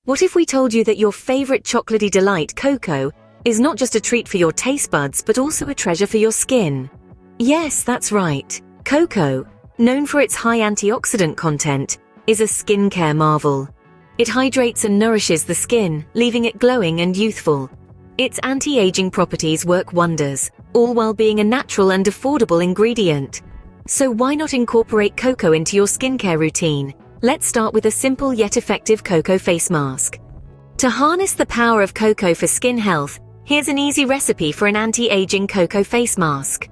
What if we told you that your favorite chocolatey delight, cocoa, is not just a treat for your taste buds but also a treasure for your skin? Yes, that's right. Cocoa, known for its high antioxidant content, is a skincare marvel. It hydrates and nourishes the skin, leaving it glowing and youthful. Its anti-aging properties work wonders, all while being a natural and affordable ingredient. So why not incorporate cocoa into your skincare routine? Let's start with a simple yet effective cocoa face mask. To harness the power of cocoa for skin health, here's an easy recipe for an anti-aging cocoa face mask.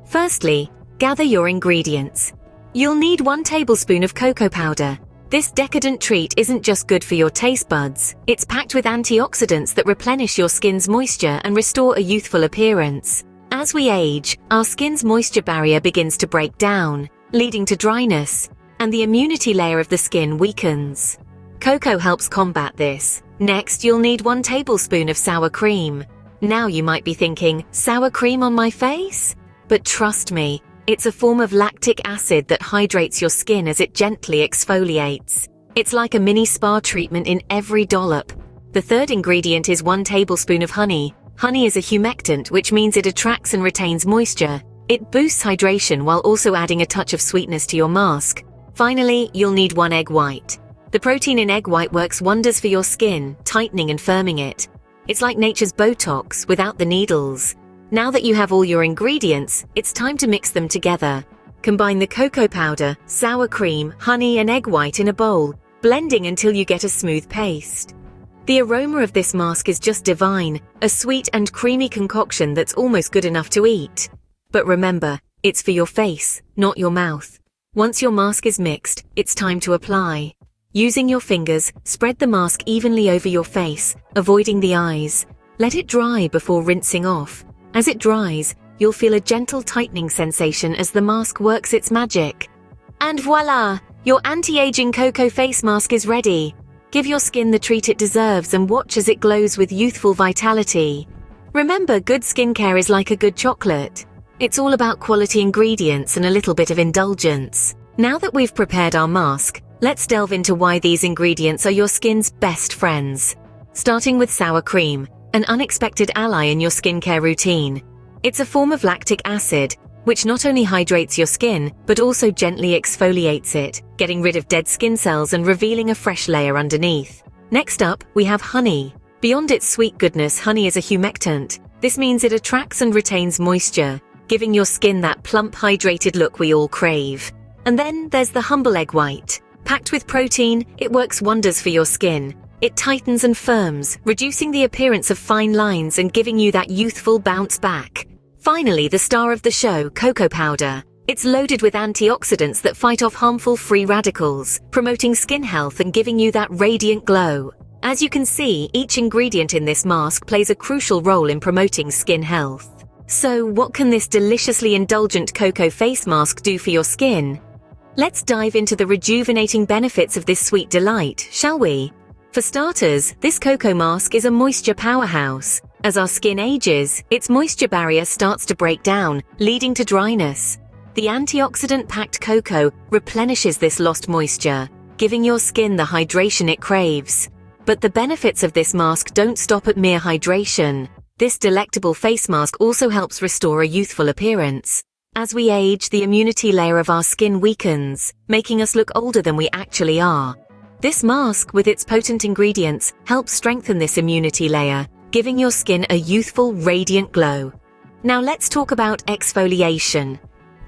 Firstly, gather your ingredients. You'll need 1 tablespoon of cocoa powder. This decadent treat isn't just good for your taste buds, it's packed with antioxidants that replenish your skin's moisture and restore a youthful appearance. As we age, our skin's moisture barrier begins to break down, leading to dryness, and the immunity layer of the skin weakens. Cocoa helps combat this. Next, you'll need 1 tablespoon of sour cream. Now you might be thinking, sour cream on my face? But trust me, it's a form of lactic acid that hydrates your skin as it gently exfoliates. It's like a mini spa treatment in every dollop. The third ingredient is 1 tablespoon of honey. Honey is a humectant, which means it attracts and retains moisture. It boosts hydration while also adding a touch of sweetness to your mask. Finally, you'll need 1 egg white. The protein in egg white works wonders for your skin, tightening and firming it. It's like nature's Botox without the needles. Now that you have all your ingredients, it's time to mix them together. Combine the cocoa powder, sour cream, honey and egg white in a bowl, blending until you get a smooth paste. The aroma of this mask is just divine, a sweet and creamy concoction that's almost good enough to eat. But remember, it's for your face, not your mouth. Once your mask is mixed, it's time to apply. Using your fingers, spread the mask evenly over your face, avoiding the eyes. Let it dry before rinsing off. As it dries, you'll feel a gentle tightening sensation as the mask works its magic. And voila! Your anti-aging cocoa face mask is ready. Give your skin the treat it deserves and watch as it glows with youthful vitality. Remember, good skincare is like a good chocolate. It's all about quality ingredients and a little bit of indulgence. Now that we've prepared our mask, let's delve into why these ingredients are your skin's best friends. Starting with sour cream, an unexpected ally in your skincare routine. It's a form of lactic acid, which not only hydrates your skin, but also gently exfoliates it, getting rid of dead skin cells and revealing a fresh layer underneath. Next up, we have honey. Beyond its sweet goodness, honey is a humectant. This means it attracts and retains moisture, giving your skin that plump, hydrated look we all crave. And then there's the humble egg white. Packed with protein, it works wonders for your skin. It tightens and firms, reducing the appearance of fine lines and giving you that youthful bounce back. Finally, the star of the show, cocoa powder. It's loaded with antioxidants that fight off harmful free radicals, promoting skin health and giving you that radiant glow. As you can see, each ingredient in this mask plays a crucial role in promoting skin health. So, what can this deliciously indulgent cocoa face mask do for your skin? Let's dive into the rejuvenating benefits of this sweet delight, shall we? For starters, this cocoa mask is a moisture powerhouse. As our skin ages, its moisture barrier starts to break down, leading to dryness. The antioxidant-packed cocoa replenishes this lost moisture, giving your skin the hydration it craves. But the benefits of this mask don't stop at mere hydration. This delectable face mask also helps restore a youthful appearance. As we age, the immunity layer of our skin weakens, making us look older than we actually are. This mask, with its potent ingredients, helps strengthen this immunity layer, giving your skin a youthful, radiant glow. Now let's talk about exfoliation.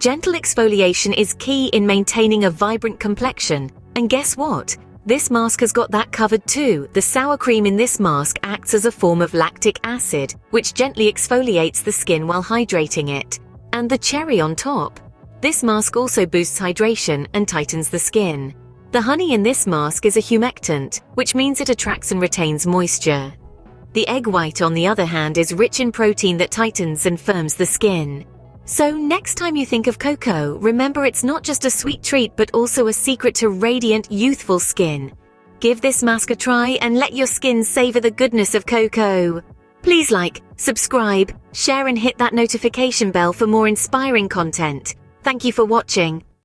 Gentle exfoliation is key in maintaining a vibrant complexion. And guess what? This mask has got that covered too. The sour cream in this mask acts as a form of lactic acid, which gently exfoliates the skin while hydrating it. And the cherry on top. This mask also boosts hydration and tightens the skin. The honey in this mask is a humectant, which means it attracts and retains moisture. The egg white, on the other hand, is rich in protein that tightens and firms the skin. So next time you think of cocoa, remember it's not just a sweet treat but also a secret to radiant, youthful skin. Give this mask a try and let your skin savor the goodness of cocoa. Please like, subscribe, share and hit that notification bell for more inspiring content. Thank you for watching.